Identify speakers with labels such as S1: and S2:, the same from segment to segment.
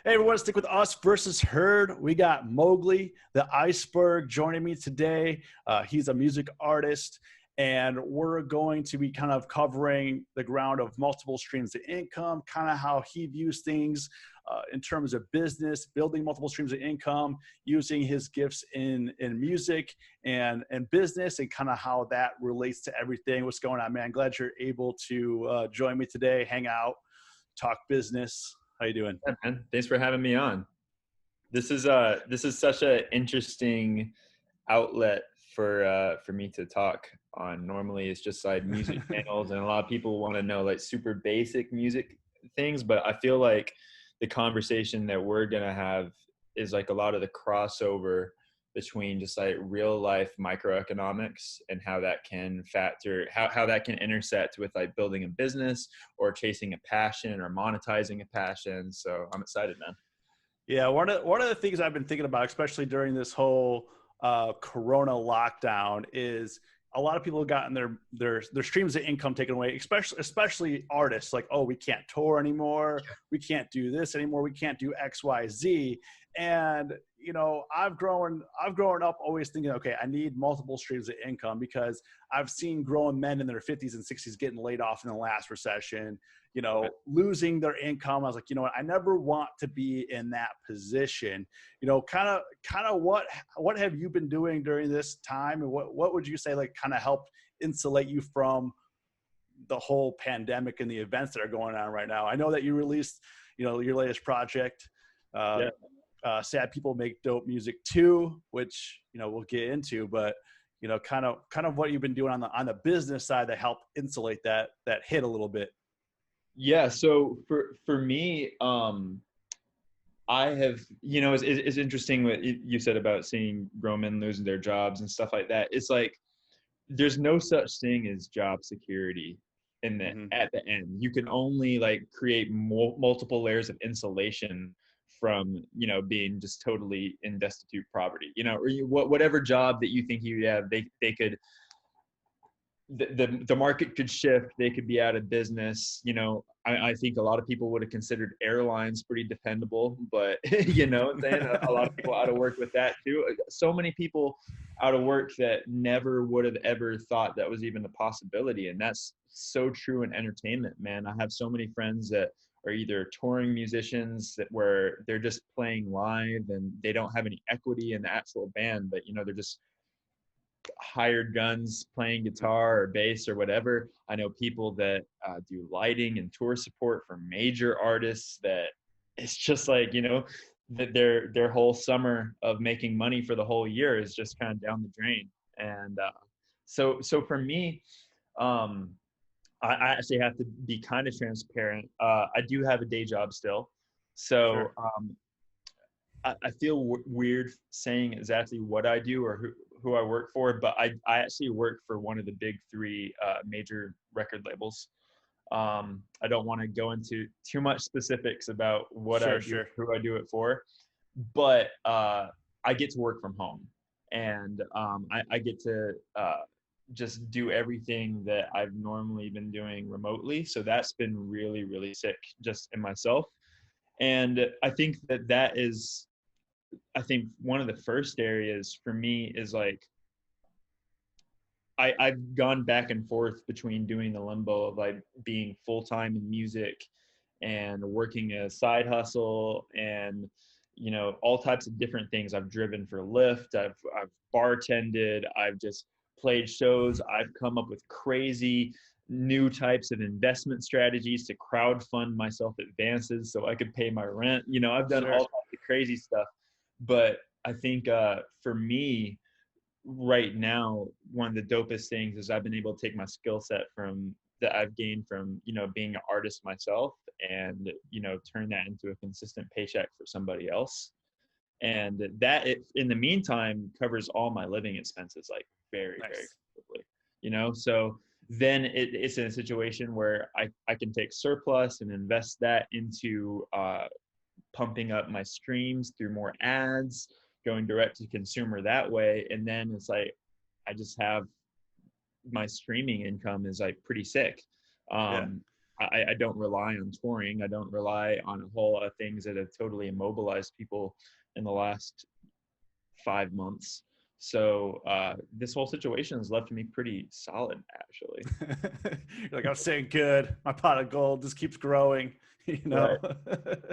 S1: Hey everyone, stick with us versus Herd. We got Mogli the Iceburg joining me today. He's a music artist, and we're going to be kind of covering the ground of multiple streams of income, kind of how he views things in terms of business, building multiple streams of income, using his gifts in music and business, and kind of how that relates to everything. What's going on, man? Glad you're able to join me today, hang out, talk business. How you doing?
S2: Yeah, man. Thanks for having me on. This is such an interesting outlet for me to talk on. Normally it's just like music channels, and a lot of people want to know like super basic music things, but I feel like the conversation that we're gonna have is like a lot of the crossover between just like real life microeconomics and how that can factor how that can intersect with like building a business or chasing a passion or monetizing a passion. So I'm excited, man.
S1: Yeah, one of the things I've been thinking about, especially during this whole Corona lockdown, is a lot of people have gotten their streams of income taken away, especially artists. Like, oh, we can't tour anymore, we can't do this anymore, we can't do X, Y, Z. And I've grown up always thinking, okay, I need multiple streams of income because I've seen grown men in their 50s and 60s getting laid off in the last recession, losing their income. I was like, you know what? I never want to be in that position. Kind of what have you been doing during this time, and what would you say like kind of helped insulate you from the whole pandemic and the events that are going on right now? I know that you released, your latest project, uh,
S2: Yeah.
S1: Sad People Make Dope Music too, which we'll get into, but kind of what you've been doing on the business side to help insulate that hit a little bit.
S2: Yeah. So for me, I have, it's interesting what you said about seeing grown men losing their jobs and stuff like that. It's like there's no such thing as job security in the
S1: Hmm.
S2: at the end. You can only like create multiple layers of insulation from being just totally in destitute poverty, or whatever job that you think you have, they could the market could shift, they could be out of business. I think a lot of people would have considered airlines pretty dependable, but you know what I'm saying, a lot of people out of work with that too. So many people out of work that never would have ever thought that was even a possibility. And that's so true in entertainment, man. I have so many friends that are either touring musicians that where they're just playing live and they don't have any equity in the actual band, but they're just hired guns playing guitar or bass or whatever. I know people that do lighting and tour support for major artists that it's just like, that their whole summer of making money for the whole year is just kind of down the drain. And so for me, I actually have to be kind of transparent. I do have a day job still. So
S1: Sure.
S2: I feel weird saying exactly what I do or who I work for, but I actually work for one of the big three major record labels. I don't want to go into too much specifics about what I
S1: Sure.
S2: do,
S1: Sure.
S2: who I do it for, but I get to work from home, and I get to just do everything that I've normally been doing remotely. So that's been really, really sick just in myself. And I think that is, I think one of the first areas for me is like I've gone back and forth between doing the limbo of like being full time in music and working a side hustle and all types of different things. I've driven for Lyft, I've bartended, I've just played shows, I've come up with crazy new types of investment strategies to crowd fund myself advances so I could pay my rent. I've done
S1: Sure.
S2: all types of crazy stuff. But I think for me right now, one of the dopest things is I've been able to take my skill set from that I've gained from being an artist myself, and turn that into a consistent paycheck for somebody else. And that in the meantime covers all my living expenses like very, very
S1: Nice.
S2: comfortably. So then it's in a situation where I can take surplus and invest that into pumping up my streams through more ads, going direct to consumer that way. And then it's like, I just have my streaming income is like pretty sick.
S1: Yeah.
S2: Um, I don't rely on touring. I don't rely on a whole lot of things that have totally immobilized people in the last 5 months. So this whole situation has left me pretty solid, actually.
S1: You're like, I'm saying good. My pot of gold just keeps growing, you know.
S2: Right.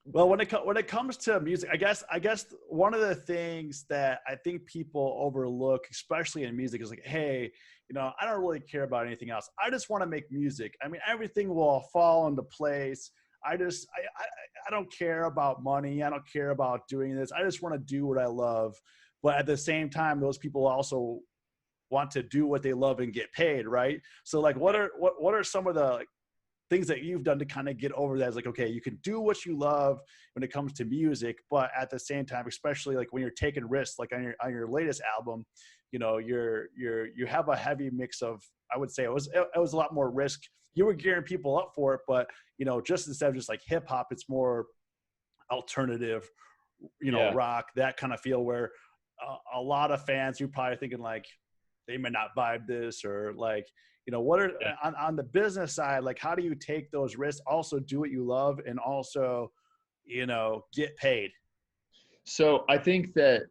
S1: Well, when it comes to music, I guess one of the things that I think people overlook, especially in music, is like, hey, I don't really care about anything else. I just want to make music. I mean, everything will fall into place. I don't care about money. I don't care about doing this. I just want to do what I love. But at the same time, those people also want to do what they love and get paid, right? So like, what are some of the like, things that you've done to kind of get over that? It's like, okay, you can do what you love when it comes to music, but at the same time, especially like when you're taking risks, like on your latest album, you have a heavy mix of, I would say it was a lot more risk. You were gearing people up for it, but just instead of just like hip hop, it's more alternative,
S2: Yeah.
S1: rock, that kind of feel where a lot of fans, you're probably thinking like, they may not vibe this, or like, what are
S2: Yeah.
S1: on the business side, like how do you take those risks, also do what you love, and also, get paid?
S2: So I think that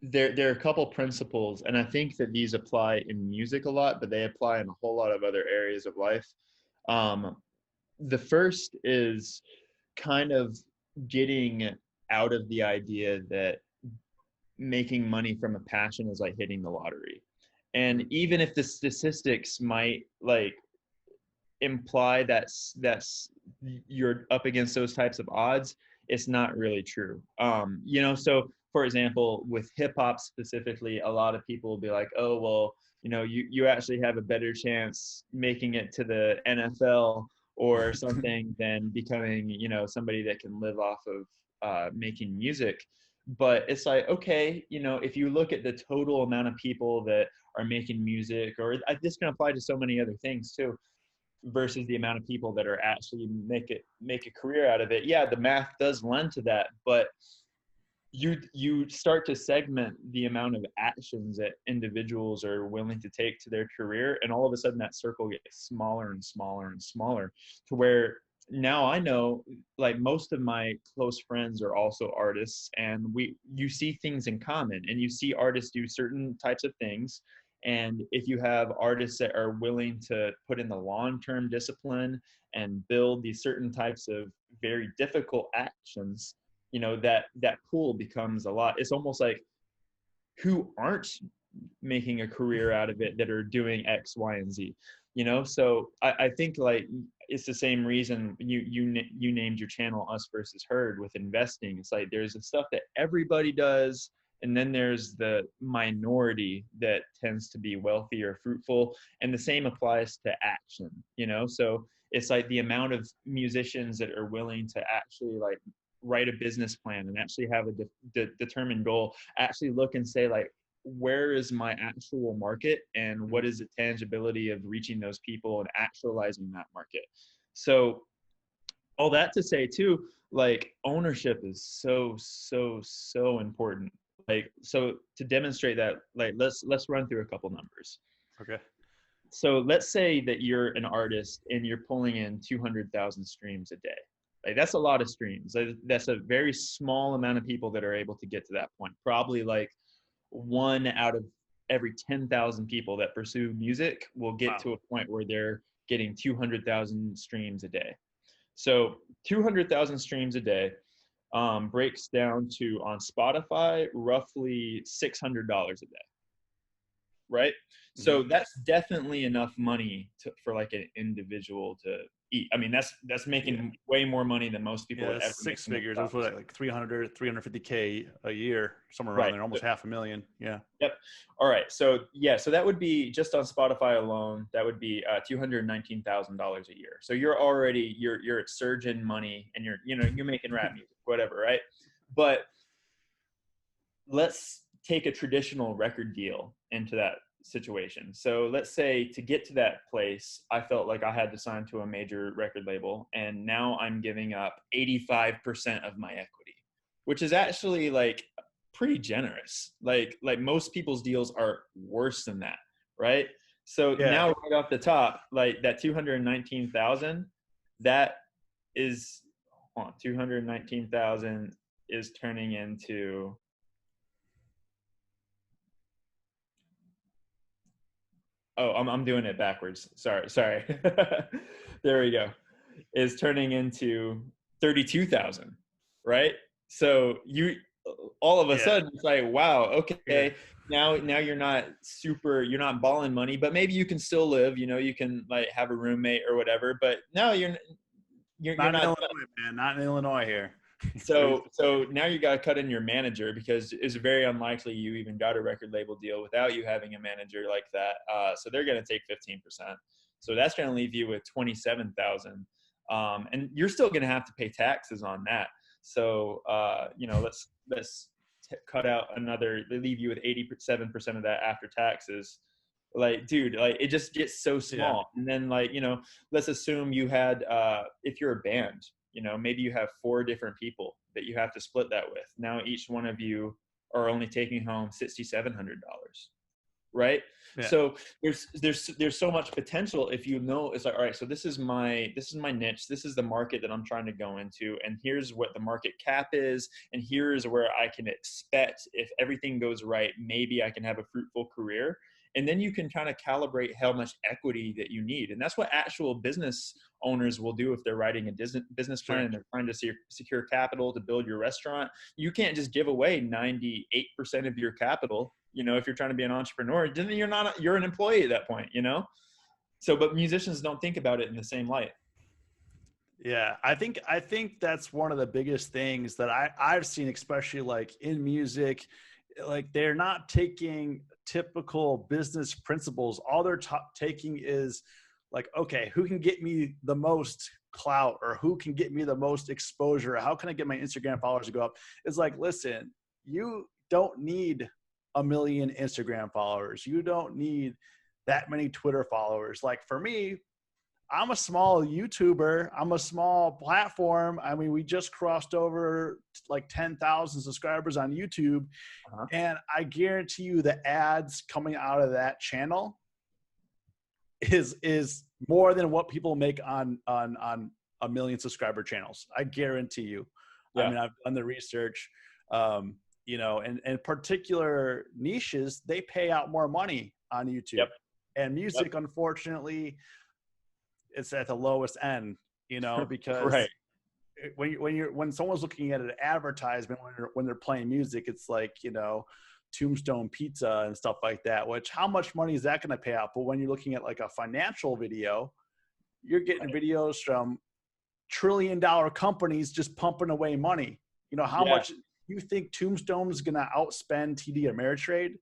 S2: there are a couple principles, and I think that these apply in music a lot, but they apply in a whole lot of other areas of life. Um, the first is kind of getting out of the idea that making money from a passion is like hitting the lottery. And even if the statistics might like imply that's you're up against those types of odds, it's not really true. So for example, with hip hop specifically, a lot of people will be like, oh well, you actually have a better chance making it to the NFL or something than becoming, somebody that can live off of making music. But it's like, okay, if you look at the total amount of people that are making music, or this can apply to so many other things too, versus the amount of people that are actually make a career out of it. Yeah, the math does lend to that, but you start to segment the amount of actions that individuals are willing to take to their career, and all of a sudden that circle gets smaller and smaller and smaller, to where now I know like most of my close friends are also artists, and you see things in common, and you see artists do certain types of things. And if you have artists that are willing to put in the long-term discipline and build these certain types of very difficult actions, that pool becomes a lot. It's almost like, who aren't making a career out of it that are doing X, Y, and Z, So I think like it's the same reason you named your channel Us Versus Herd with investing. It's like there's the stuff that everybody does, and then there's the minority that tends to be wealthy or fruitful, and the same applies to action. So it's like the amount of musicians that are willing to actually like write a business plan and actually have a determined goal, actually look and say like, where is my actual market, and what is the tangibility of reaching those people and actualizing that market. So all that to say too, like ownership is so important. Like, so to demonstrate that, like let's run through a couple numbers.
S1: Okay.
S2: So let's say that you're an artist and you're pulling in 200,000 streams a day. Like that's a lot of streams. That's a very small amount of people that are able to get to that point. Probably like one out of every 10,000 people that pursue music will get
S1: Wow.
S2: to a point where they're getting 200,000 streams a day. So 200,000 streams a day breaks down to, on Spotify, roughly $600 a day, right? So
S1: Mm-hmm.
S2: that's definitely enough money for like an individual to eat. I mean, that's
S1: Yeah.
S2: making way more money than most people
S1: Yeah,
S2: would
S1: that's
S2: ever make
S1: six
S2: in their
S1: figures. That's
S2: lives.
S1: what, like 350K a year, somewhere around
S2: Right.
S1: there, almost half a million. Yeah.
S2: Yep. All right. So yeah, so that would be just on Spotify alone. That would be $219,000 a year. So you're at surgeon money, and you're making rap music, whatever, right? But let's take a traditional record deal into that situation. So let's say to get to that place, I felt like I had to sign to a major record label, and now I'm giving up 85% of my equity, which is actually like pretty generous. Like most people's deals are worse than that, right? So
S1: Yeah.
S2: now right off the top, like that 219,000, that is, hold on, 219,000 is turning into, oh, I'm doing it backwards. Sorry. There we go. Is turning into 32,000, right? So you, all of a
S1: Yeah.
S2: sudden it's like, wow,
S1: Yeah.
S2: okay, now you're not balling money, but maybe you can still live, you can like have a roommate or whatever, but no, you're
S1: Not in
S2: not.
S1: Illinois, man. Not in Illinois here.
S2: So now you got to cut in your manager, because it's very unlikely you even got a record label deal without you having a manager like that. So they're going to take 15%. So that's going to leave you with 27,000, and you're still going to have to pay taxes on that. So let's cut out another. They leave you with 87% of that after taxes. Like, dude, like it just gets so
S1: Yeah.
S2: small. And then let's assume you had, if you're a band, maybe you have 4 different people that you have to split that with. Now each one of you are only taking home $6,700, right?
S1: Yeah.
S2: So there's so much potential if it's like, all right, so this is my niche, this is the market that I'm trying to go into, and here's what the market cap is, and here's where I can expect, if everything goes right, maybe I can have a fruitful career. And then you can kind of calibrate how much equity that you need. And that's what actual business owners will do if they're writing a business plan and they're trying to secure capital to build your restaurant. You can't just give away 98% of your capital, if you're trying to be an entrepreneur. Then you're an employee at that point, So, but musicians don't think about it in the same light.
S1: Yeah, I think that's one of the biggest things that I've seen, especially like in music. Like they're not taking typical business principles. All they're taking is like, okay, who can get me the most clout, or who can get me the most exposure? How can I get my Instagram followers to go up? It's like, listen, you don't need a million Instagram followers. You don't need that many Twitter followers. Like for me, I'm a small YouTuber. I'm a small platform. I mean, we just crossed over like 10,000 subscribers on YouTube.
S2: Uh-huh.
S1: And I guarantee you the ads coming out of that channel is more than what people make on a million subscriber channels. I guarantee you.
S2: Yeah.
S1: I mean, I've done the research, and particular niches, they pay out more money on YouTube.
S2: Yep.
S1: And music, unfortunately, it's at the lowest end, because
S2: right.
S1: when someone's looking at an advertisement, when they're playing music, it's like, Tombstone Pizza and stuff like that, which how much money is that going to pay out? But when you're looking at like a financial video, you're getting videos from trillion-dollar companies just pumping away money. How much you think Tombstone is going to outspend TD Ameritrade?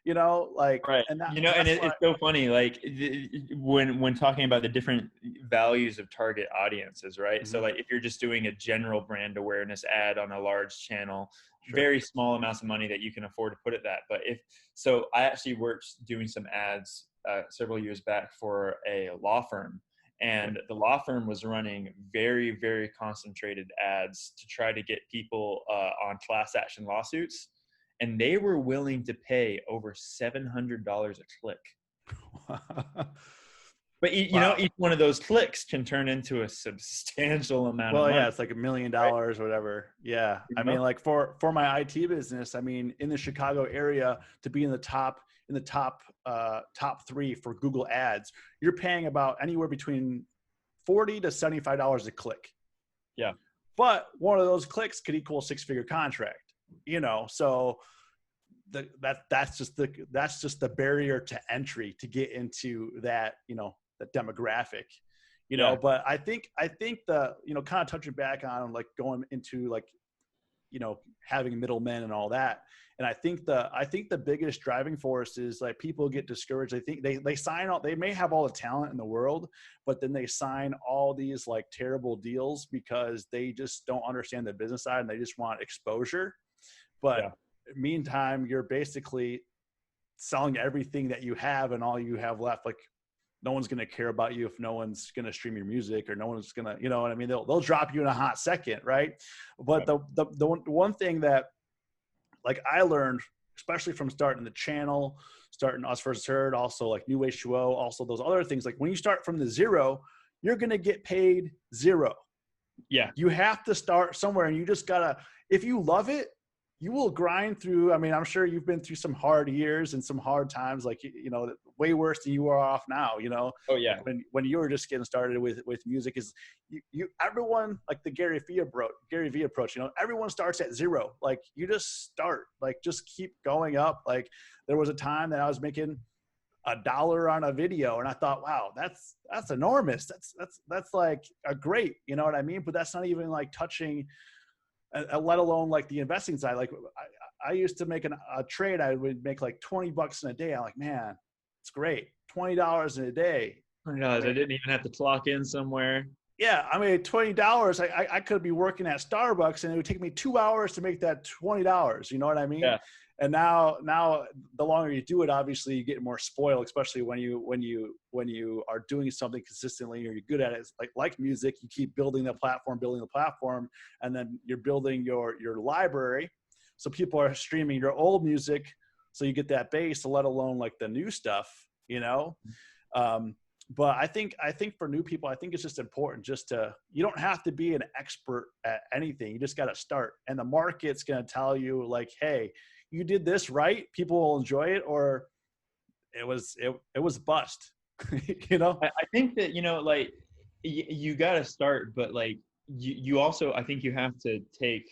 S2: Right.
S1: And
S2: it's so funny, like when talking about the different values of target audiences, right?
S1: Mm-hmm.
S2: So like if you're just doing a general brand awareness ad on a large channel, very small amounts of money that you can afford to put at that. But I actually worked doing some ads several years back for a law firm, and the law firm was running very, very concentrated ads to try to get people on class action lawsuits. And they were willing to pay over $700 a click. But each one of those clicks can turn into a substantial amount of money.
S1: Well, yeah, it's like $1 million or whatever. Yeah. I mean, like for my IT business, I mean, in the Chicago area, to be in the top 3 for Google Ads, you're paying about anywhere between $40 to $75 a click.
S2: Yeah.
S1: But one of those clicks could equal a 6-figure contract. So that's just the barrier to entry to get into that, the demographic, but I think the, kind of touching back on like going into like, having middlemen and all that. And I think the biggest driving force is like people get discouraged. I think they sign all, they may have all the talent in the world, but then they sign all these like terrible deals because they just don't understand the business side and they just want exposure. But meantime, you're basically selling everything that you have, and all you have left, like no one's going to care about you if no one's going to stream your music, or no one's going to, you know what I mean? They'll drop you in a hot second. Right. But the one thing that like I learned, especially from starting the channel, starting Us Versus Heard, also like New H2O, also those other things. Like when you start from the zero, you're going to get paid zero.
S2: Yeah.
S1: You have to start somewhere, and you just gotta, if you love it, you will grind through. I mean, I'm sure you've been through some hard years and some hard times, like, way worse than you are off now,
S2: Oh yeah.
S1: like when you were just getting started with music. Is everyone, like the Gary Vee approach, everyone starts at zero. Like you just start, like just keep going up. Like there was a time that I was making $1 on a video, and I thought, wow, that's enormous. That's like a great, you know what I mean? But that's not even like touching, let alone like the investing side. Like I used to make a trade, I would make like $20 in a day. I'm like, man, it's great. $20 in a day.
S2: I didn't even have to clock in somewhere.
S1: Yeah, I mean, $20. I could be working at Starbucks, and it would take me 2 hours to make that $20. You know what I mean?
S2: Yeah.
S1: And now the longer you do it, obviously you get more spoiled, especially when you are doing something consistently or you're good at it. It's like music, you keep building the platform, and then you're building your library. So people are streaming your old music, so you get that base, let alone like the new stuff, But I think for new people, I think it's just important you don't have to be an expert at anything. You just got to start, and the market's going to tell you like, hey, you did this right, people will enjoy it, or it was bust.
S2: I think that, like you got to start, but like you also, I think you have to take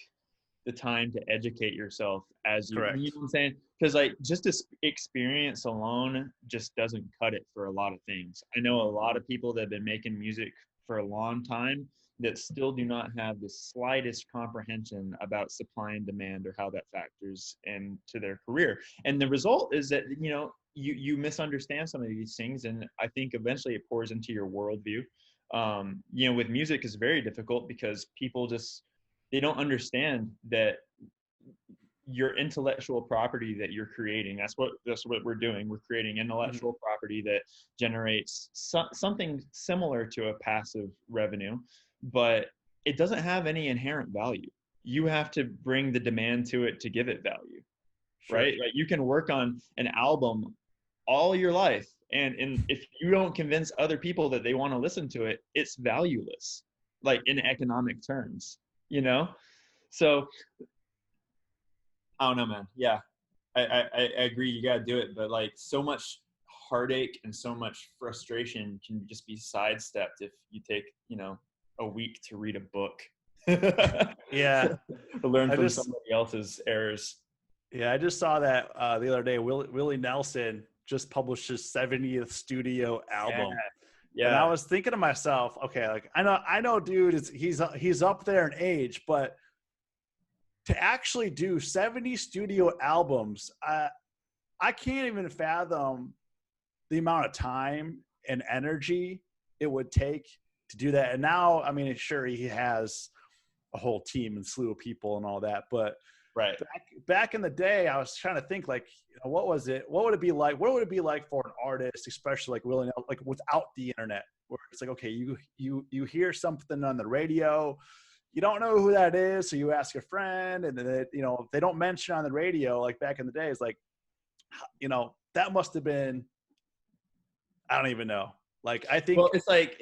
S2: the time to educate yourself as you,
S1: Correct.
S2: You know what I'm saying? Because like just this experience alone just doesn't cut it for a lot of things. I know a lot of people that have been making music for a long time that still do not have the slightest comprehension about supply and demand or how that factors into their career. And the result is that, you misunderstand some of these things. And I think eventually it pours into your worldview. With music is very difficult because people they don't understand that your intellectual property that you're creating, that's what we're doing. We're creating intellectual property that generates something similar to a passive revenue, but it doesn't have any inherent value. You have to bring the demand to it to give it value. Sure. Right? Like you can work on an album all your life, and if you don't convince other people that they want to listen to it, it's valueless, like in economic terms, So I don't know, man. Yeah, I agree. You got to do it. But like so much heartache and so much frustration can just be sidestepped if you take, a week to read a book.
S1: Yeah.
S2: To learn from somebody else's errors.
S1: Yeah, I just saw that the other day. Willie Nelson just published his 70th studio album. Yeah. And I was thinking to myself, okay, like I know, dude, he's up there in age, but to actually do 70 studio albums, I can't even fathom the amount of time and energy it would take to do that. And now, I mean, sure, he has a whole team and slew of people and all that, but
S2: right
S1: back in the day, I was trying to think like, what was it? What would it be like? What would it be like for an artist, especially like Willie Nelson, like without the internet, where it's like, okay, you hear something on the radio, you don't know who that is, so you ask a friend, and then if they don't mention on the radio, like back in the day, it's like, that must have been, I don't even know. Like, I think,
S2: well, it's like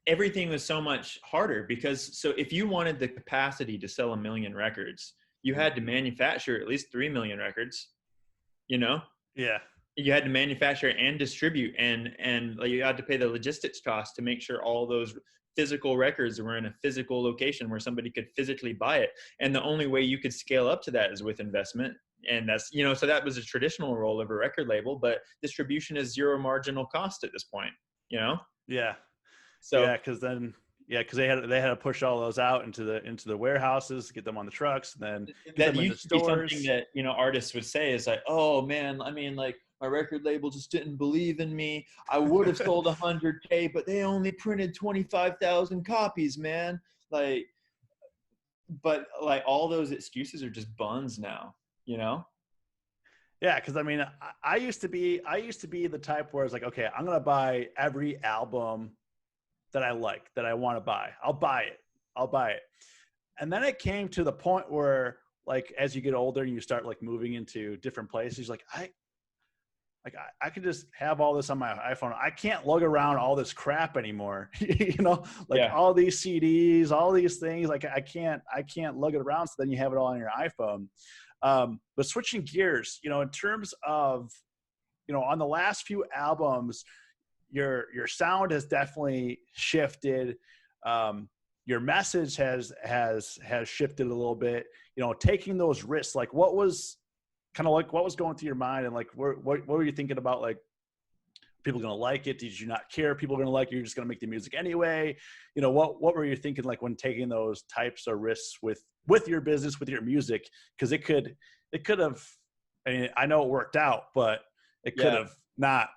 S2: everything was so much harder because so if you wanted the capacity to sell 1 million records, you had to manufacture at least 3 million records, Yeah. You had to manufacture and distribute, and you had to pay the logistics costs to make sure all those physical records were in a physical location where somebody could physically buy it. And the only way you could scale up to that is with investment. And that's, so that was a traditional role of a record label, but distribution is zero marginal cost at this point,
S1: Yeah.
S2: So
S1: yeah. Cause they had to push all those out into the warehouses, get them on the trucks, and then get them in the stores.
S2: Something that, artists would say is like, oh man, I mean, like my record label just didn't believe in me. I would have sold 100K, but they only printed 25,000 copies, man. Like, but like all those excuses are just buns now,
S1: Yeah, because I mean, I used to be the type where it's like, okay, I'm gonna buy every album that I like, that I want to buy. I'll buy it. And then it came to the point where, like, as you get older and you start like moving into different places, like like I could just have all this on my iPhone. I can't lug around all this crap anymore. Like
S2: Yeah.
S1: all these CDs, all these things, like I can't lug it around. So then you have it all on your iPhone. But switching gears, in terms of, on the last few albums, your sound has definitely shifted. Your message has shifted a little bit. Taking those risks, like what was going through your mind, and like what were you thinking about? Like, people gonna like it? Did you not care people are gonna like it? You're just gonna make the music anyway? What were you thinking, like, when taking those types of risks with your business, with your music? Because it could have. I mean, I know it worked out, but it could have not.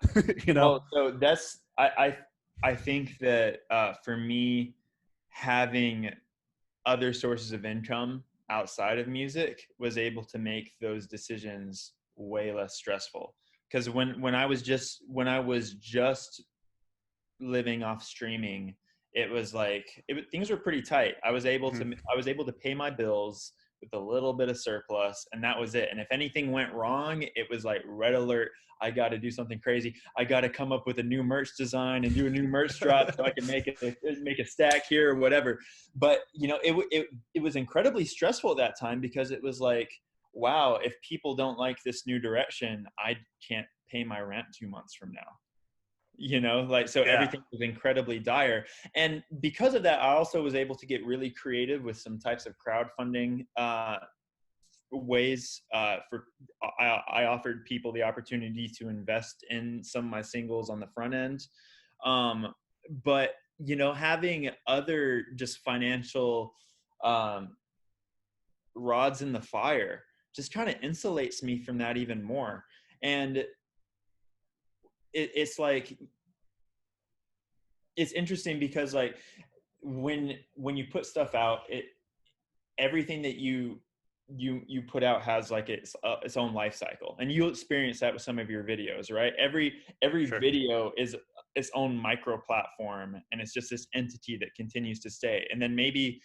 S2: Well, so that's I think that for me, having other sources of income outside of music was able to make those decisions way less stressful. Because when I was just living off streaming, it was like things were pretty tight. I was able to pay my bills with a little bit of surplus, and that was it. And if anything went wrong, it was like red alert. I got to do something crazy. I got to come up with a new merch design and do a new merch drop so I can make a stack here or whatever. But it was incredibly stressful at that time, because it was like, wow, if people don't like this new direction, I can't pay my rent 2 months from now. So everything was incredibly dire. And because of that, I also was able to get really creative with some types of crowdfunding ways. I offered people the opportunity to invest in some of my singles on the front end. But having other just financial rods in the fire just kind of insulates me from that even more. And it's like, it's interesting because like when you put stuff out, everything that you put out has like its own life cycle, and you'll experience that with some of your videos, right? Every
S1: Sure.
S2: video is its own micro platform, and it's just this entity that continues to stay. And then maybe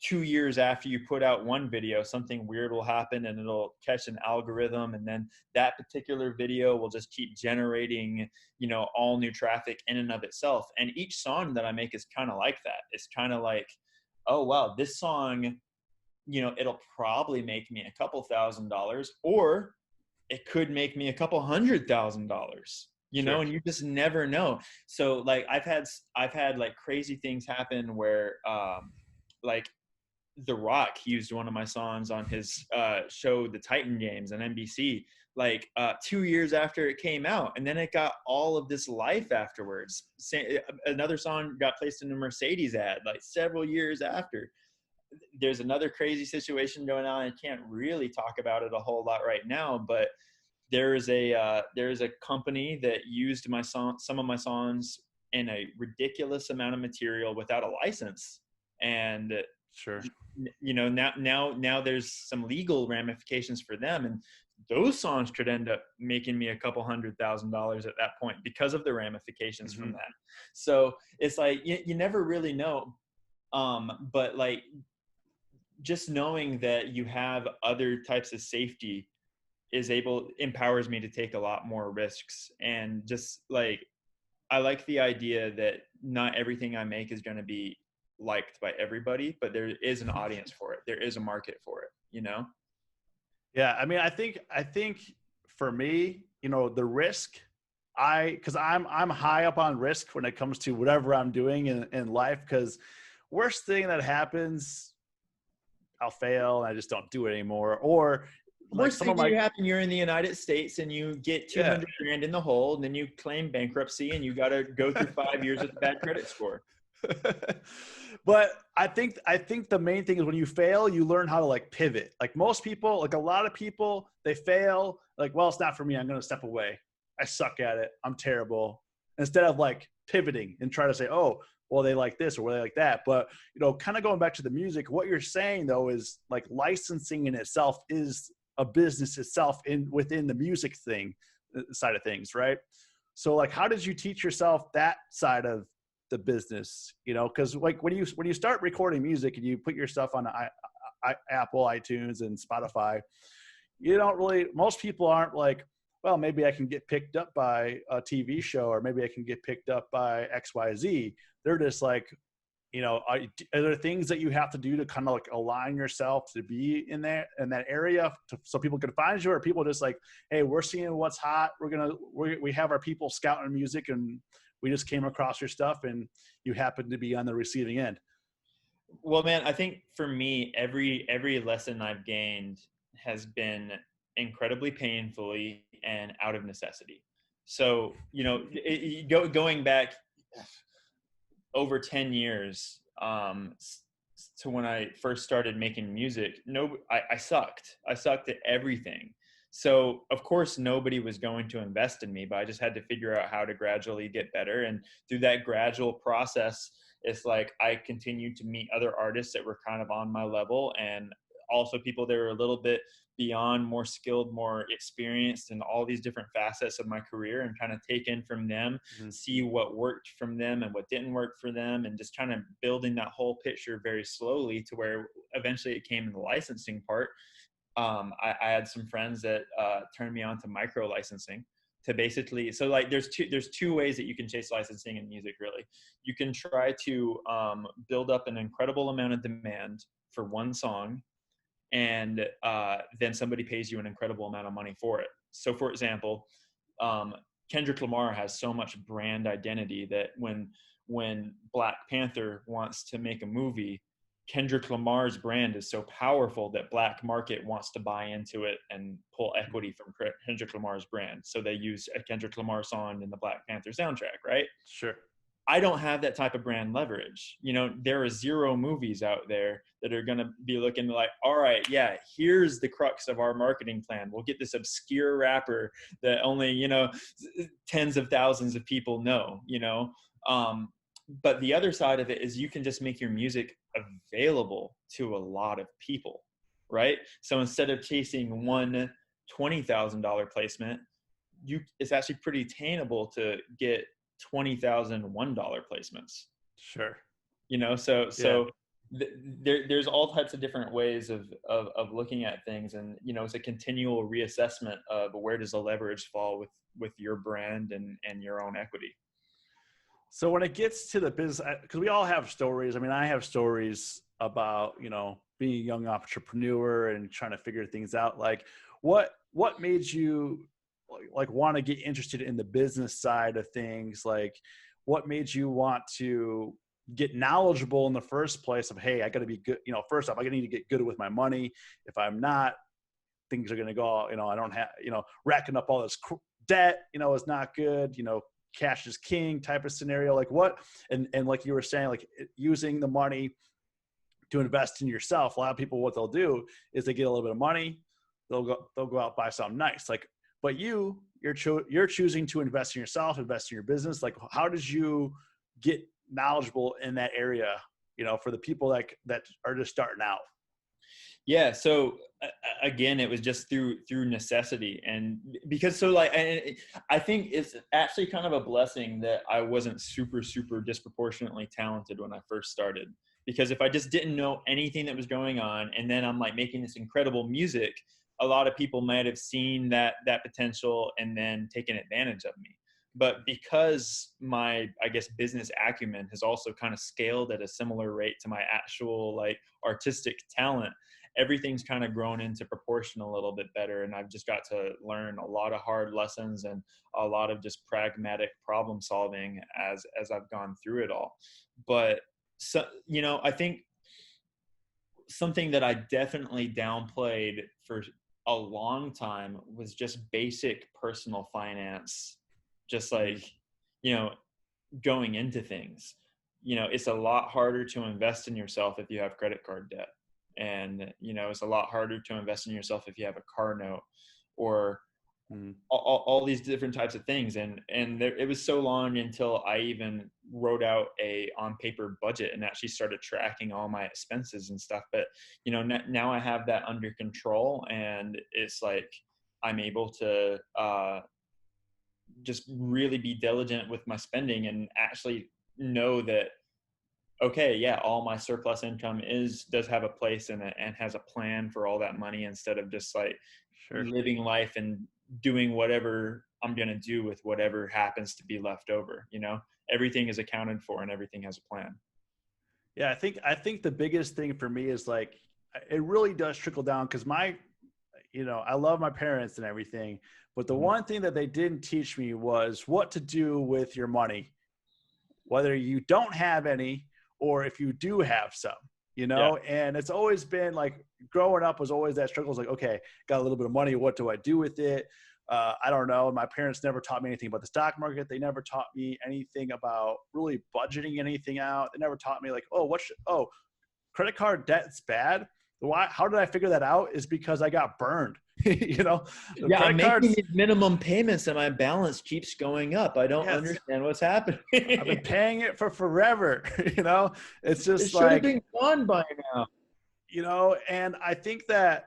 S2: 2 years after you put out one video, something weird will happen and it'll catch an algorithm, and then that particular video will just keep generating all new traffic in and of itself. And each song that I make is kind of like that. It's kind of like, oh wow, this song, it'll probably make me a couple $1,000, or it could make me a couple $100,000,
S1: Sure.
S2: and you just never know. So like I've had like crazy things happen where like The Rock used one of my songs on his show, The Titan Games on NBC, like 2 years after it came out. And then it got all of this life afterwards. Another song got placed in a Mercedes ad like several years after. There's another crazy situation going on. I can't really talk about it a whole lot right now, but there is a company that used some of my songs in a ridiculous amount of material without a license. And
S1: Sure.
S2: now there's some legal ramifications for them, and those songs could end up making me a couple $100,000 at that point because of the ramifications from that. So it's like you never really know, but like just knowing that you have other types of safety empowers me to take a lot more risks. And just like, I like the idea that not everything I make is going to be liked by everybody, but there is an audience for it. There is a market for it,
S1: Yeah. I mean, I think for me, the risk, cause I'm high up on risk when it comes to whatever I'm doing in life. Cause worst thing that happens, I'll fail and I just don't do it anymore. Or like
S2: worst thing that happen, you're in the United States and you get 200 grand in the hole, and then you claim bankruptcy and you got to go through 5 years with a bad credit score.
S1: But I think the main thing is when you fail, you learn how to like pivot. Like most people, like a lot of people, they fail. Like, well, it's not for me. I'm going to step away. I suck at it. I'm terrible. Instead of like pivoting and try to say, oh, well, they like this or well, they like that. But, kind of going back to the music, what you're saying though is like licensing in itself is a business itself within the music side of things, right? So like, how did you teach yourself that side of the business? Because like when you start recording music and you put your stuff on Apple, iTunes, and Spotify, most people aren't like, well, maybe I can get picked up by a TV show, or maybe I can get picked up by XYZ. They're just like, are there things that you have to do to kind of like align yourself to be in that area so people can find you? Or people just like, hey, we're seeing what's hot. We have our people scouting music, and we just came across your stuff, and you happen to be on the receiving end.
S2: Well, man, I think for me, every lesson I've gained has been incredibly painfully and out of necessity. So, going back over 10 years to when I first started making music, I sucked. I sucked at everything. So of course nobody was going to invest in me, but I just had to figure out how to gradually get better. And through that gradual process, it's like I continued to meet other artists that were kind of on my level, and also people that were a little bit beyond, more skilled, more experienced in all these different facets of my career, and kind of take in from them, see what worked from them and what didn't work for them, and just kind of building that whole picture very slowly to where eventually it came in the licensing part. I had some friends that turned me on to micro licensing, to basically, so like there's two ways that you can chase licensing in music, really. You can try to build up an incredible amount of demand for one song, and then somebody pays you an incredible amount of money for it. So for example, Kendrick Lamar has so much brand identity that when Black Panther wants to make a movie, Kendrick Lamar's brand is so powerful that Black market wants to buy into it and pull equity from Kendrick Lamar's brand. So they use a Kendrick Lamar song in the Black Panther soundtrack, right?
S1: Sure.
S2: I don't have that type of brand leverage. There are zero movies out there that are going to be looking like, all right, yeah, here's the crux of our marketing plan. We'll get this obscure rapper that only, tens of thousands of people know. But the other side of it is you can just make your music available to a lot of people, right? So instead of chasing one $20,000 placement, it's actually pretty attainable to get $20,001 placements.
S1: Sure.
S2: So there's all types of different ways of looking at things, and it's a continual reassessment of where does the leverage fall with your brand and your own equity.
S1: So when it gets to the business, because we all have stories. I mean, I have stories about, being a young entrepreneur and trying to figure things out. Like what made you like want to get interested in the business side of things? Like what made you want to get knowledgeable in the first place of, hey, I got to be good. First off, I need to get good with my money. If I'm not, things are going to go, I don't have, racking up all this debt, is not good. Cash is king type of scenario. Like what, and like you were saying, like using the money to invest in yourself. A lot of people, what they'll do is they get a little bit of money, they'll go out, buy something nice. Like, but you're choosing to invest in yourself, invest in your business. Like, how did you get knowledgeable in that area, for the people that are just starting out?
S2: Yeah. So again, it was just through necessity. And because I think it's actually kind of a blessing that I wasn't super, super disproportionately talented when I first started, because if I just didn't know anything that was going on, and then I'm like making this incredible music, a lot of people might have seen that potential and then taken advantage of me. But because my, I guess, business acumen has also kind of scaled at a similar rate to my actual like artistic talent, everything's kind of grown into proportion a little bit better. And I've just got to learn a lot of hard lessons and a lot of just pragmatic problem solving as I've gone through it all. But so, I think something that I definitely downplayed for a long time was just basic personal finance. Just like, going into things, it's a lot harder to invest in yourself if you have credit card debt. And, it's a lot harder to invest in yourself if you have a car note, or all these different types of things. And it was so long until I even wrote out a on paper budget and actually started tracking all my expenses and stuff. But, now I have that under control, and it's like, I'm able to, just really be diligent with my spending and actually know that, okay, yeah, all my surplus income does have a place in it and has a plan for all that money, instead of just like living life and doing whatever I'm going to do with whatever happens to be left over. Everything is accounted for and everything has a plan.
S1: Yeah, I think the biggest thing for me is like it really does trickle down because I love my parents and everything, but the one thing that they didn't teach me was what to do with your money, whether you don't have any or if you do have some,
S2: Yeah.
S1: and it's always been like growing up was always that struggle. It's like, okay, got a little bit of money. What do I do with it? I don't know. My parents never taught me anything about the stock market. They never taught me anything about really budgeting anything out. They never taught me like, credit card debt's bad. Why? How did I figure that out? Is because I got burned. The
S2: Yeah, I'm
S1: credit
S2: making
S1: cards.
S2: these minimum payments and my balance keeps going up. I don't
S1: Yes,
S2: understand what's happening.
S1: I've been paying it for forever. It's
S2: It
S1: just
S2: should have
S1: like,
S2: been gone by now.
S1: and I think that,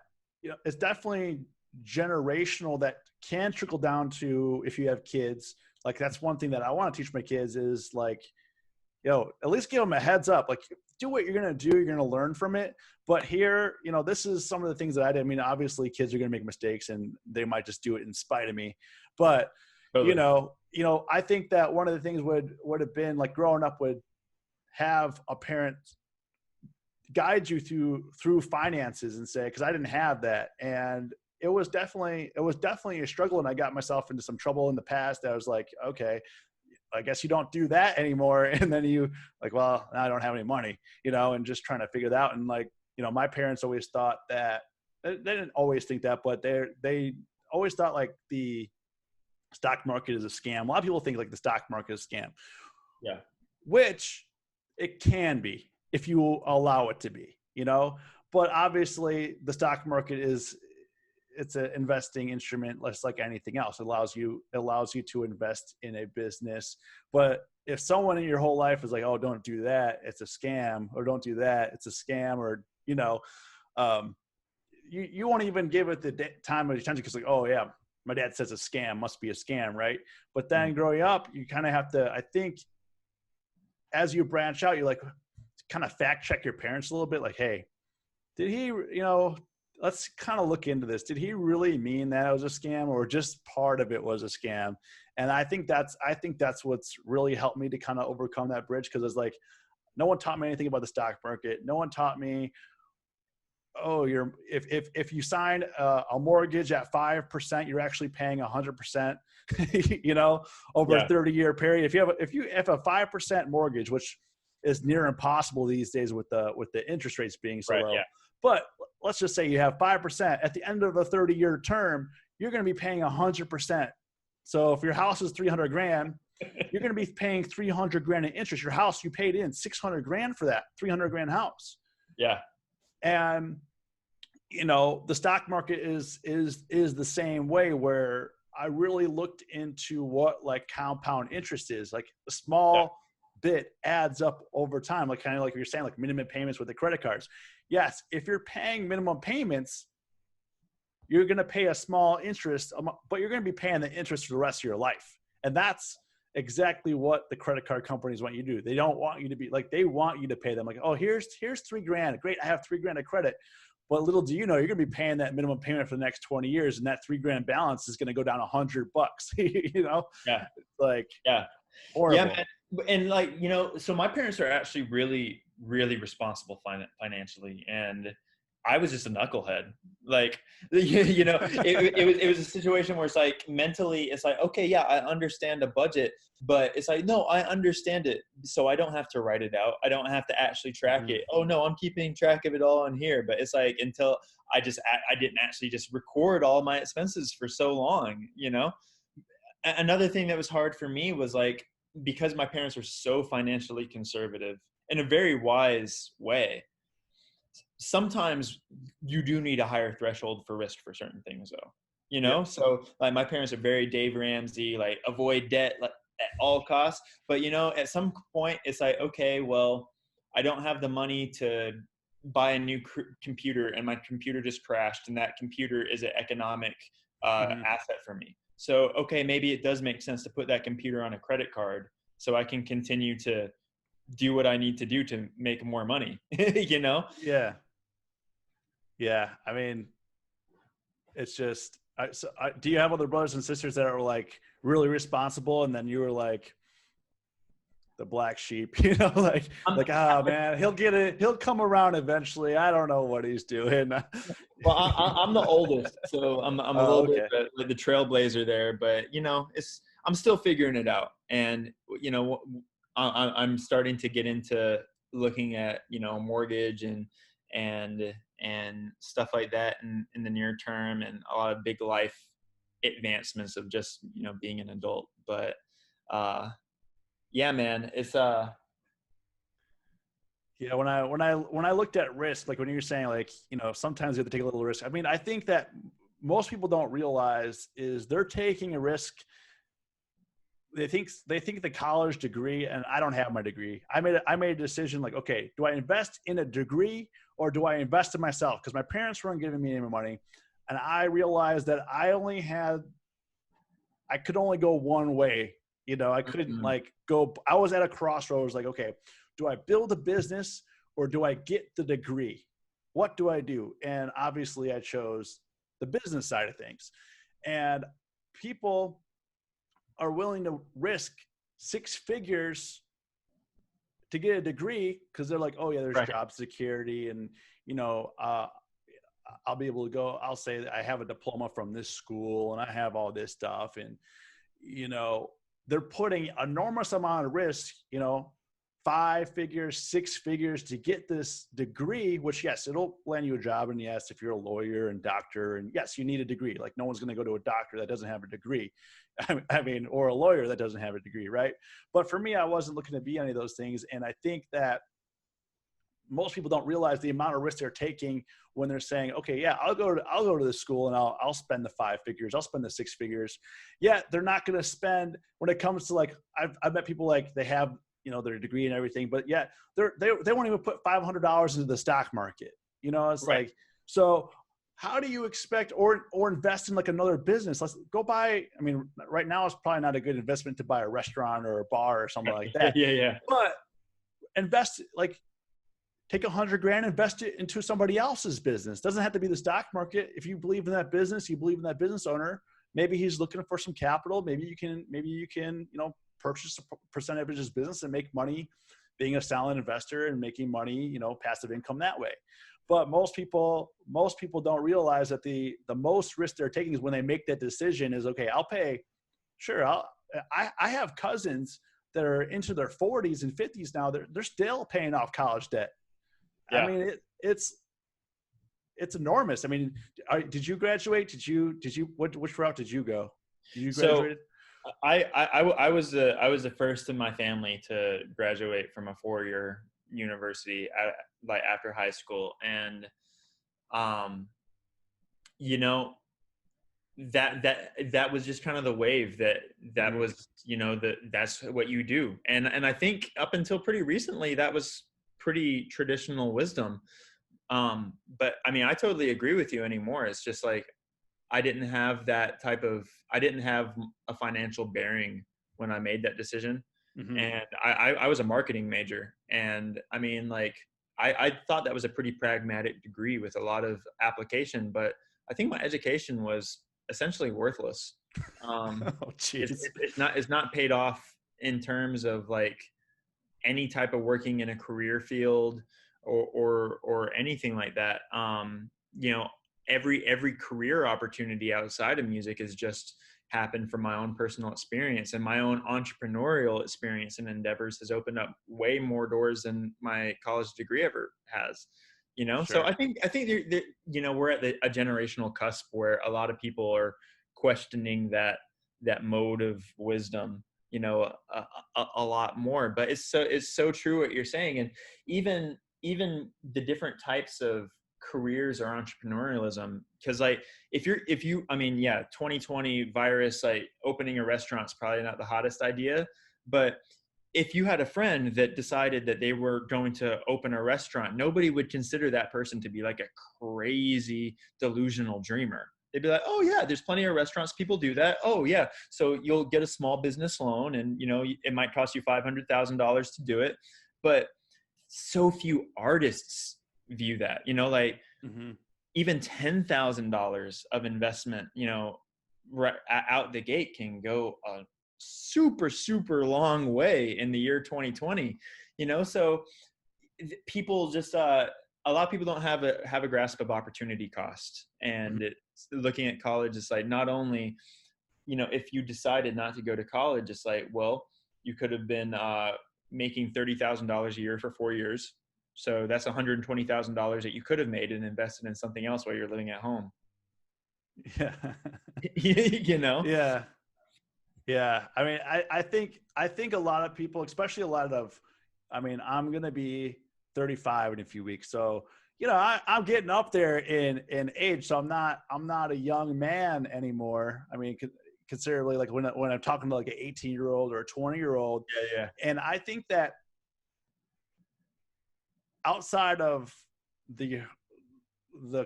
S1: it's definitely generational that can trickle down to if you have kids. Like that's one thing that I want to teach my kids is like, at least give them a heads up. Like, do what you're going to do. You're going to learn from it. But here, this is some of the things that I did. I mean, obviously kids are going to make mistakes and they might just do it in spite of me. But,
S2: Totally.
S1: I think that one of the things would have been like growing up would have a parent guide you through finances and say, because I didn't have that. And it was definitely a struggle. And I got myself into some trouble in the past. I was like, okay, I guess you don't do that anymore. And then you like, well, I don't have any money, and just trying to figure that out. And like, my parents always thought that they didn't always think that, but they always thought like the stock market is a scam. A lot of people think like the stock market is a scam.
S2: Yeah.
S1: Which it can be if you allow it to be, but obviously the stock market it's an investing instrument, less like anything else. It allows you to invest in a business. But if someone in your whole life is like, oh, don't do that, it's a scam, or don't do that, it's a scam, or, you won't even give it the time of attention because like, oh yeah, my dad says a scam, must be a scam, right? But then growing up, you kind of have to, I think, as you branch out, you're like, kind of fact check your parents a little bit. Like, hey, did he, let's kind of look into this. Did he really mean that it was a scam or just part of it was a scam? And I think that's what's really helped me to kind of overcome that bridge. Cause it's like, no one taught me anything about the stock market. No one taught me, oh, if you sign a mortgage at 5%, you're actually paying 100%, over a 30-year period. If you have a 5% mortgage, which is near impossible these days with the interest rates being so low.
S2: Yeah.
S1: But let's just say you have 5% at the end of the 30-year term, you're going to be paying 100%. So if your house is 300 grand, you're going to be paying 300 grand in interest. Your house, you paid in 600 grand for that 300 grand house.
S2: Yeah.
S1: And, the stock market is the same way, where I really looked into what like compound interest is. Like a small bit adds up over time. Like kind of like you're saying, like minimum payments with the credit cards. Yes. If you're paying minimum payments, you're going to pay a small interest, but you're going to be paying the interest for the rest of your life. And that's exactly what the credit card companies want you to do. They don't want you to be like, they want you to pay them like, oh, here's $3 grand. Great. I have $3 grand of credit. But little do you know, you're going to be paying that minimum payment for the next 20 years. And that $3 grand balance is going to go down $100,
S2: Yeah.
S1: Like,
S2: yeah.
S1: horrible.
S2: Yeah, man. And like, so my parents are actually really, really responsible financially. And I was just a knucklehead. Like, it was a situation where it's like mentally, it's like, okay, yeah, I understand a budget, but it's like, no, I understand it. So I don't have to write it out. I don't have to actually track it. Oh no, I'm keeping track of it all in here. But it's like, until I didn't actually just record all my expenses for so long, Another thing that was hard for me was like, because my parents were so financially conservative in a very wise way, sometimes you do need a higher threshold for risk for certain things though,
S1: Yep.
S2: So like my parents are very Dave Ramsey, like avoid debt at all costs. But at some point it's like, okay, well, I don't have the money to buy a new computer and my computer just crashed and that computer is an economic asset for me. So, okay, maybe it does make sense to put that computer on a credit card so I can continue to do what I need to do to make more money,
S1: Yeah. Yeah. I mean, it's just, Do you have other brothers and sisters that are like really responsible, and then you were like the black sheep, oh man, he'll get it, he'll come around eventually. I don't know what he's doing.
S2: Well, I'm the oldest, so I'm a
S1: Oh,
S2: little bit
S1: okay.
S2: the trailblazer there. But I'm still figuring it out, and I'm starting to get into looking at mortgage and and stuff like that in the near term, and a lot of big life advancements of just being an adult. But yeah, man, it's
S1: Yeah, when I looked at risk, like when you were saying, like, sometimes you have to take a little risk. I mean, I think that most people don't realize is they're taking a risk. They think the college degree, and I don't have my degree. I made a decision like, okay, do I invest in a degree or do I invest in myself? Because my parents weren't giving me any money, and I realized that I could only go one way. I couldn't like go. I was at a crossroads. Like, okay, do I build a business or do I get the degree? What do I do? And obviously, I chose the business side of things. And people are willing to risk 6 figures to get a degree because they're like, oh yeah, there's
S2: right.
S1: job security, and I'll be able to go. I'll say that I have a diploma from this school and I have all this stuff, and they're putting enormous amount of risk, 5 figures, 6 figures to get this degree, which yes, it'll land you a job. And yes, if you're a lawyer and doctor, and yes, you need a degree. Like no one's going to go to a doctor that doesn't have a degree. I mean, or a lawyer that doesn't have a degree. Right. But for me, I wasn't looking to be any of those things. And I think that most people don't realize the amount of risk they're taking when they're saying, okay, yeah, I'll go to this school and I'll spend the 5 figures. I'll spend the 6 figures. Yeah. They're not going to spend when it comes to like, I've met people like they have, their degree and everything, but yeah, they won't even put $500 into the stock market. It's
S2: Right.
S1: like, so how do you expect or invest in like another business? Let's go buy. I mean, right now it's probably not a good investment to buy a restaurant or a bar or something like that,
S2: Yeah.
S1: but invest, like take $100,000, invest it into somebody else's business. Doesn't have to be the stock market. If you believe in that business, you believe in that business owner, maybe he's looking for some capital. Maybe you can, purchase a percentage of his business and make money being a silent investor and making money, passive income that way. But most people don't realize that the most risk they're taking is when they make that decision is, okay, I'll pay. Sure. I have cousins that are into their 40s and 50s now. They're still paying off college debt.
S2: Yeah.
S1: I mean, it's enormous. I mean, did you graduate? Which route did you go? Did you graduate?
S2: So I was the first in my family to graduate from a 4-year university like after high school, and um, you know that was just kind of the wave that was that's what you do, and I think up until pretty recently that was pretty traditional wisdom. But I mean, I totally agree with you anymore. It's just like I didn't have a financial bearing when I made that decision.
S1: Mm-hmm.
S2: And I was a marketing major. And I mean, like, I thought that was a pretty pragmatic degree with a lot of application, but I think my education was essentially worthless.
S1: Oh, jeez.
S2: It's not paid off in terms of like any type of working in a career field or anything like that. Every career opportunity outside of music has just happened from my own personal experience, and my own entrepreneurial experience and endeavors has opened up way more doors than my college degree ever has.
S1: Sure.
S2: So I think we're at a generational cusp where a lot of people are questioning that mode of wisdom, a lot more. But it's so true what you're saying. And even the different types of careers or entrepreneurialism, because like if you I mean, yeah, 2020 virus, like opening a restaurant is probably not the hottest idea, but if you had a friend that decided that they were going to open a restaurant, nobody would consider that person to be like a crazy delusional dreamer. They'd be like, oh yeah, there's plenty of restaurants, people do that. Oh yeah, so you'll get a small business loan, and it might cost you $500,000 to do it. But so few artists view that, like,
S1: mm-hmm.
S2: even $10,000 of investment, you know, right out the gate can go a super, super long way in the year 2020, you know? So people just, a lot of people don't have a grasp of opportunity cost. And it's looking at college, it's like, not only, you know, if you decided not to go to college, it's like, well, you could have been making $30,000 a year for 4 years. So that's $120,000 that you could have made and invested in something else while you're living at home.
S1: Yeah.
S2: You know?
S1: Yeah. Yeah. I mean, I think a lot of people, especially a lot of, I mean, I'm going to be 35 in a few weeks. So, you know, I'm getting up there in age. So I'm not a young man anymore. I mean, considerably, like when I'm talking to like an 18-year-old or a 20-year-old.
S2: Yeah, yeah.
S1: And I think that outside of the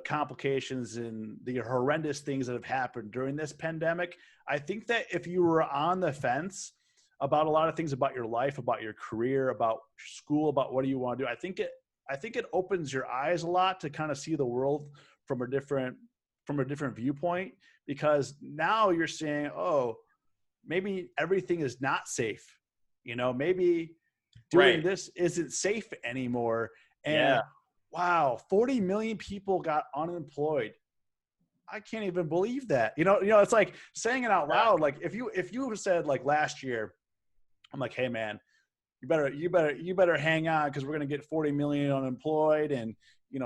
S1: complications and the horrendous things that have happened during this pandemic, I think that if you were on the fence about a lot of things about your life, about your career, about school, about what do you want to do, I think it opens your eyes a lot to kind of see the world from a different viewpoint, because now you're saying, oh, maybe everything is not safe. You know, maybe doing
S2: Right.
S1: this isn't safe anymore. And
S2: Yeah.
S1: wow, 40 million people got unemployed. I can't even believe that. It's like saying it out loud. Like if you said like last year, I'm like, hey man, you better hang on, because we're gonna get 40 million unemployed, and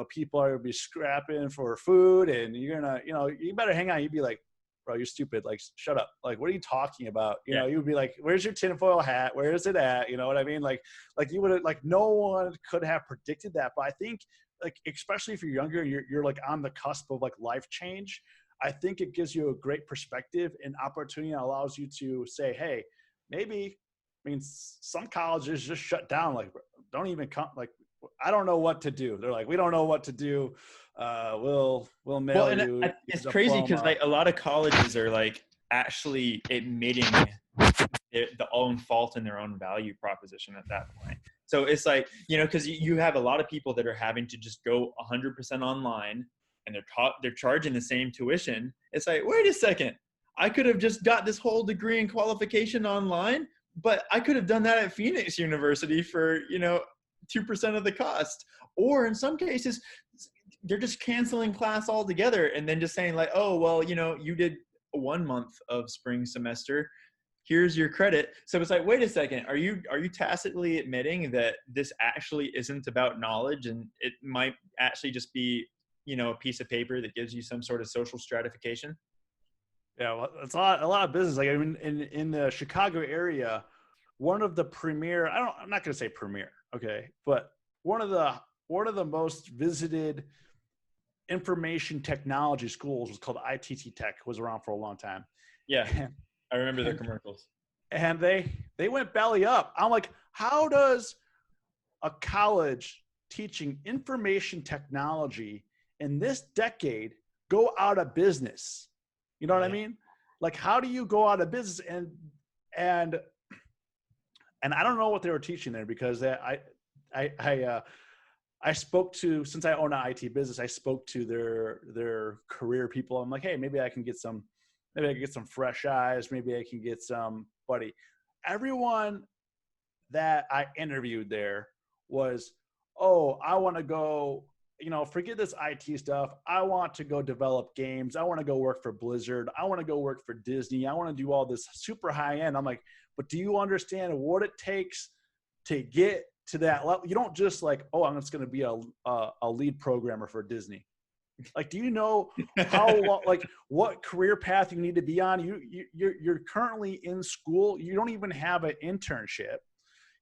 S1: people are gonna be scrapping for food, and you're gonna, you better hang on. You'd be like, bro, you're stupid. Like, shut up. Like, what are you talking about?
S2: Yeah.
S1: You would be like, where's your tinfoil hat? Where is it at? You know what I mean? Like you would have, like, no one could have predicted that. But I think, like, especially if you're younger, you're like on the cusp of like life change. I think it gives you a great perspective and opportunity that allows you to say, hey, maybe, I mean, some colleges just shut down. Like, don't even come. Like, I don't know what to do. They're like, we don't know what to do. We'll mail
S2: And
S1: you
S2: it's
S1: your
S2: crazy because
S1: diploma.
S2: like a lot of colleges are like actually admitting the own fault in their own value proposition at that point. So it's like, because you have a lot of people that are having to just go 100% online, and they're charging the same tuition. It's like, wait a second, I could have just got this whole degree and qualification online, but I could have done that at Phoenix University for 2% of the cost. Or in some cases, they're just canceling class altogether and then just saying like, oh, well, you did 1 month of spring semester, here's your credit. So it's like, wait a second, are you tacitly admitting that this actually isn't about knowledge, and it might actually just be, a piece of paper that gives you some sort of social stratification?
S1: Yeah, well, it's a lot of business. Like, I mean, in the Chicago area, one of the premier, I'm not going to say premier, okay, but one of the most visited information technology schools was called ITT Tech. Was around for a long time.
S2: Yeah,
S1: and,
S2: I remember their
S1: and,
S2: commercials.
S1: and they went belly up. I'm like, how does a college teaching information technology in this decade go out of business? You know what I mean? Like, how do you go out of business? And I don't know what they were teaching there, because I spoke to, since I own an IT business, I spoke to their career people. I'm like, hey, maybe I can get some fresh eyes. Maybe I can get somebody. Everyone that I interviewed there was, oh, I want to go, forget this IT stuff. I want to go develop games. I want to go work for Blizzard. I want to go work for Disney. I want to do all this super high end. I'm like, but do you understand what it takes to get to that level? You don't just like, oh, I'm just going to be a lead programmer for Disney. Like, do you know how long, like what career path you need to be on? You're currently in school. You don't even have an internship.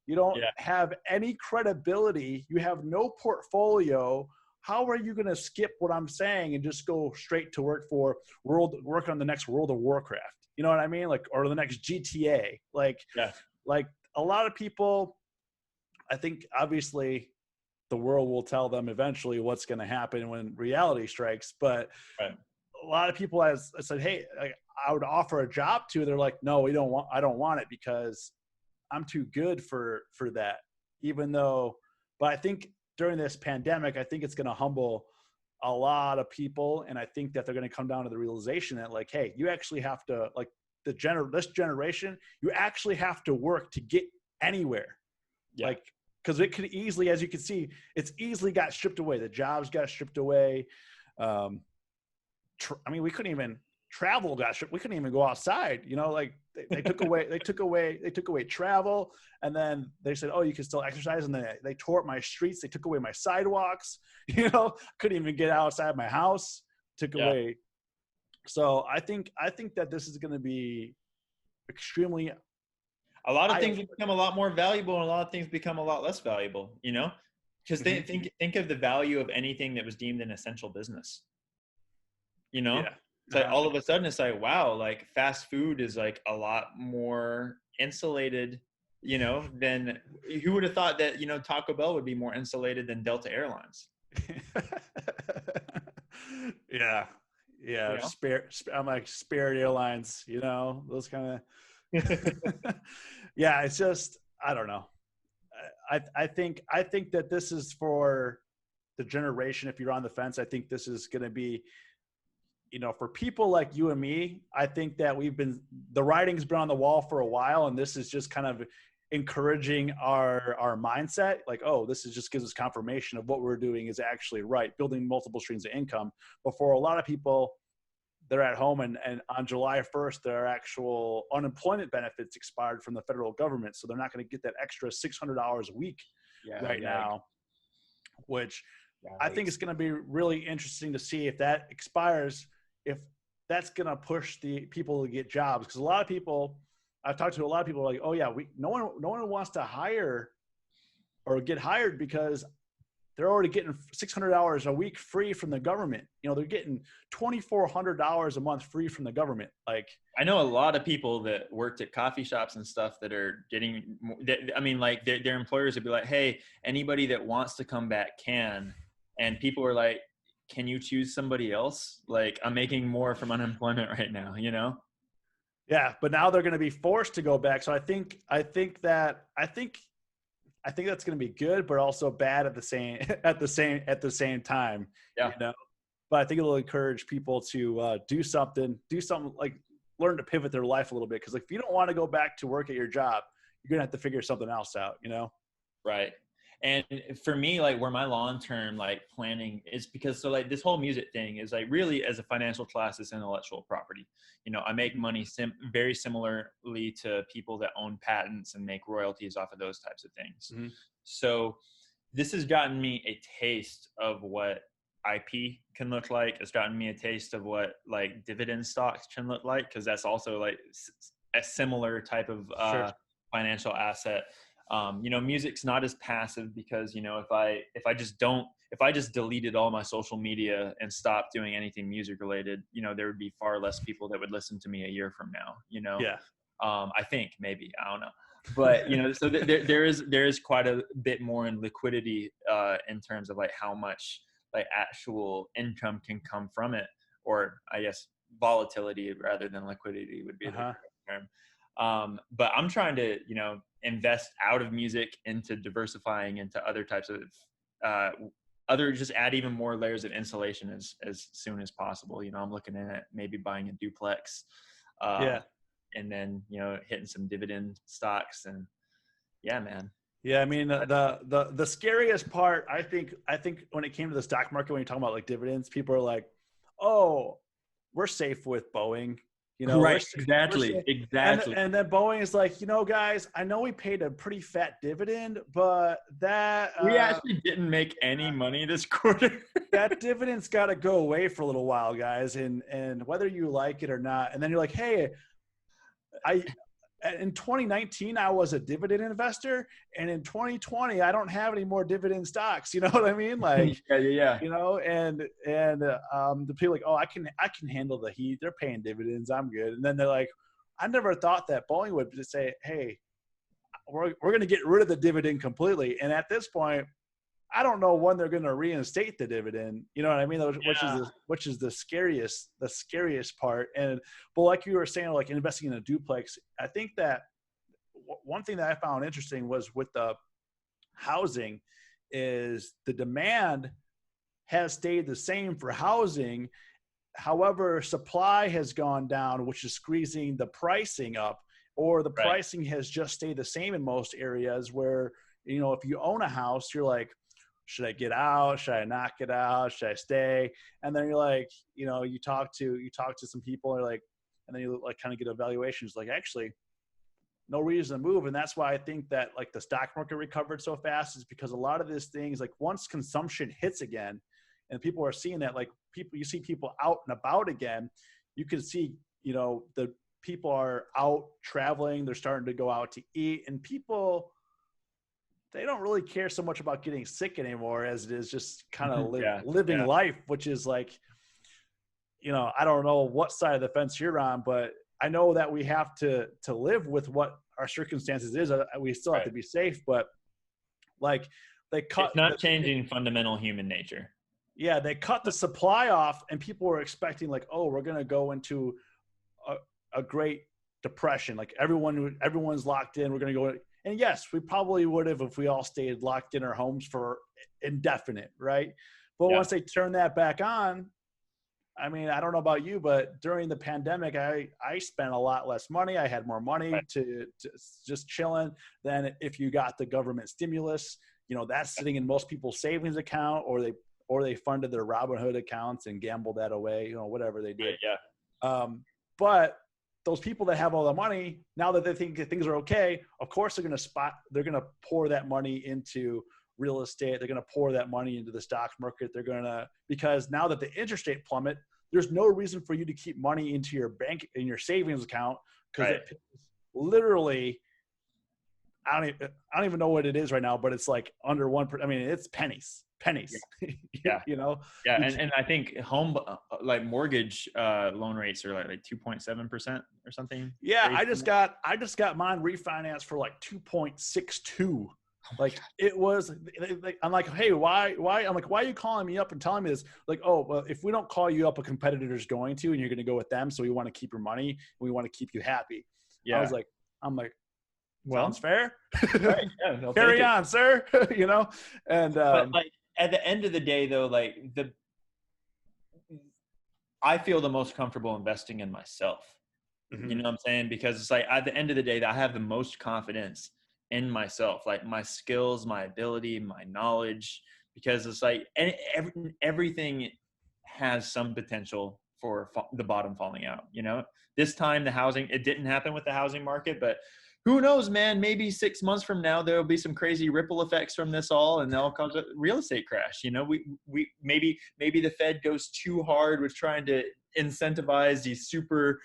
S1: You don't have any credibility. You have no portfolio. How are you going to skip what I'm saying and just go straight to work on the next World of Warcraft? You know what I mean? Like, or the next GTA. Like a lot of people, I think obviously the world will tell them eventually what's going to happen when reality strikes. But a lot of people, I said, hey, I would offer a job to, they're like, no, I don't want it, because I'm too good for that. Even though, but I think during this pandemic, I think it's going to humble a lot of people, and I think that they're going to come down to the realization that, like, hey, you actually have to, like, this generation, you actually have to work to get anywhere.
S2: Yeah.
S1: Like, because it could easily, as you can see, it's easily got stripped away. The jobs got stripped away. I mean, we couldn't even travel. We couldn't even go outside. You know, like they took away travel, and then they said, "Oh, you can still exercise." And then they tore up my streets. They took away my sidewalks. You know, couldn't even get outside my house. Took away. So I think that this is going to be extremely.
S2: A lot of things become a lot more valuable, and a lot of things become a lot less valuable. You know, because think of the value of anything that was deemed an essential business. You know, it's like all of a sudden it's like, wow, like fast food is like a lot more insulated, you know, than who would have thought that, you know, Taco Bell would be more insulated than Delta Airlines.
S1: Yeah.
S2: You know?
S1: I'm like Spirit Airlines, you know, those kind of, yeah, it's just, I don't know. I think that this is for the generation. If you're on the fence, I think this is going to be, you know, for people like you and me, I think that the writing's been on the wall for a while, and this is just kind of encouraging our mindset. Like, oh, this is just gives us confirmation of what we're doing is actually right, building multiple streams of income. But for a lot of people, they're at home, and on July 1st, their actual unemployment benefits expired from the federal government. So they're not going to get that extra $600 a week now, which I think it's going to be really interesting to see if that expires, if that's going to push the people to get jobs. Because a lot of people, I've talked to a lot of people, like, oh yeah, no one wants to hire or get hired because they're already getting $600 a week free from the government. You know, they're getting $2,400 a month free from the government. Like,
S2: I know a lot of people that worked at coffee shops and stuff that are getting, I mean, like their employers would be like, hey, anybody that wants to come back can. And people were like, can you choose somebody else? Like, I'm making more from unemployment right now, you know?
S1: Yeah, but now they're going to be forced to go back. So I think that's going to be good, but also bad at the same time.
S2: Yeah.
S1: You know, but I think it'll encourage people to do something like learn to pivot their life a little bit. Because like, if you don't want to go back to work at your job, you're gonna have to figure something else out. You know.
S2: Right. And for me, like where my long-term like planning is, because so like this whole music thing is like really as a financial class is intellectual property. You know, I make money very similarly to people that own patents and make royalties off of those types of things. Mm-hmm. So this has gotten me a taste of what IP can look like. It's gotten me a taste of what like dividend stocks can look like, because that's also like a similar type of financial asset. You know, music's not as passive because, you know, if I just deleted all my social media and stopped doing anything music related, you know, there would be far less people that would listen to me a year from now, you know?
S1: Yeah.
S2: I think maybe, I don't know, but you know, so there is quite a bit more in liquidity, in terms of like how much like actual income can come from it, or I guess volatility rather than liquidity would be the term. But I'm trying to, you know, invest out of music into diversifying into other types of just add even more layers of insulation as soon as possible. You know, I'm looking at maybe buying a duplex, and then, you know, hitting some dividend stocks, and yeah, man.
S1: Yeah, I mean, the scariest part, I think when it came to the stock market, when you're talking about like dividends, people are like, oh, we're safe with Boeing. You know,
S2: right? Exactly.
S1: And then Boeing is like, you know, guys, I know we paid a pretty fat dividend, but that
S2: we actually didn't make any money this quarter.
S1: That dividend's got to go away for a little while, guys, and whether you like it or not. And then you're like, hey, in 2019, I was a dividend investor, and in 2020, I don't have any more dividend stocks. You know what I mean? Like,
S2: yeah.
S1: You know, and the people like, oh, I can handle the heat. They're paying dividends. I'm good. And then they're like, I never thought that Boeing would just say, hey, we're going to get rid of the dividend completely. And at this point, I don't know when they're going to reinstate the dividend. You know what I mean? Which is the scariest part. And but like you were saying, like investing in a duplex, I think that one thing that I found interesting was with the housing is the demand has stayed the same for housing. However, supply has gone down, which is squeezing the pricing up, or the
S2: Right.
S1: pricing has just stayed the same in most areas where, if you own a house, you're like, should I get out? Should I not get out? Should I stay? And then you're like, you talk to some people and like, and then you like kind of get evaluations like, actually, no reason to move. And that's why I think that like the stock market recovered so fast, is because a lot of these things, like once consumption hits again and people are seeing that, like you see people out and about again, you can see, the people are out traveling, they're starting to go out to eat, and people, they don't really care so much about getting sick anymore as it is just kind of
S2: Yeah.
S1: living
S2: Yeah.
S1: life, which is like, I don't know what side of the fence you're on, but I know that we have to live with what our circumstances is. We still have
S2: Right.
S1: to be safe, but like they cut
S2: It's not changing fundamental human nature.
S1: yeah, they cut the supply off, and people were expecting like, oh, we're going to go into a great depression. Like everyone's locked in. We're going to go. And yes, we probably would have if we all stayed locked in our homes for indefinite, right? But
S2: Yeah.
S1: once they turn that back on, I mean, I don't know about you, but during the pandemic, I spent a lot less money. I had more money
S2: Right.
S1: to just chilling than if you got the government stimulus. That's sitting in most people's savings account, or they funded their Robinhood accounts and gambled that away. Whatever they did.
S2: Right. Yeah.
S1: But those people that have all the money, now that they think that things are okay, of course they're going to pour that money into real estate. They're going to pour that money into the stock market. Because now that the interest rate plummet, there's no reason for you to keep money into your bank, in your savings account, because
S2: Right.
S1: it literally, I don't even know what it is right now, but it's like under 1%. I mean, it's pennies.
S2: Yeah. Yeah.
S1: You
S2: And I think home, like mortgage loan rates are like 2.7% or something.
S1: Yeah,
S2: Crazy.
S1: I just got mine refinanced for like 2.62. Like it was, I'm like, hey, why? I'm like, why are you calling me up and telling me this? Like, oh, well, if we don't call you up, a competitor's going to, and you're going to go with them. So we want to keep your money, and we want to keep you happy.
S2: Yeah.
S1: I'm like,
S2: Well,
S1: sounds fair.
S2: right. Yeah. They'll take
S1: Carry
S2: it.
S1: on, sir. And
S2: But like at the end of the day, though, I feel the most comfortable investing in myself. You know what I'm saying? Because it's like at the end of the day, I have the most confidence in myself, like my skills, my ability, my knowledge, because it's like everything has some potential for the bottom falling out. This time it didn't happen with the housing market, but who knows, man? Maybe 6 months from now, there will be some crazy ripple effects from this all, and they'll cause a real estate crash. We maybe the Fed goes too hard with trying to incentivize these super,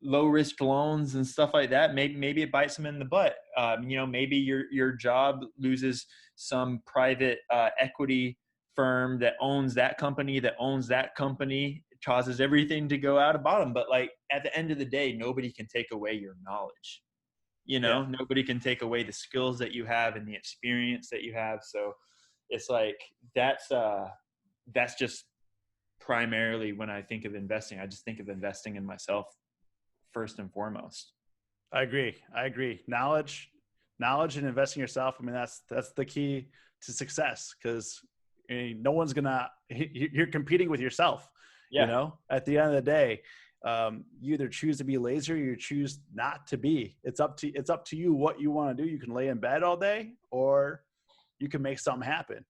S2: low risk loans and stuff like that. Maybe it bites them in the butt. Maybe your job loses some private equity firm that owns that company, causes everything to go out of bottom. But like at the end of the day, nobody can take away your knowledge.
S1: yeah,
S2: Nobody can take away the skills that you have and the experience that you have. So it's like that's just primarily when I think of investing. I just think of investing in myself first and foremost.
S1: I agree. Knowledge and investing in yourself. I mean, that's the key to success, because no one's you're competing with yourself.
S2: Yeah.
S1: At the end of the day, you either choose to be lazy or you choose not to be. It's up to you what you want to do. You can lay in bed all day, or you can make something happen.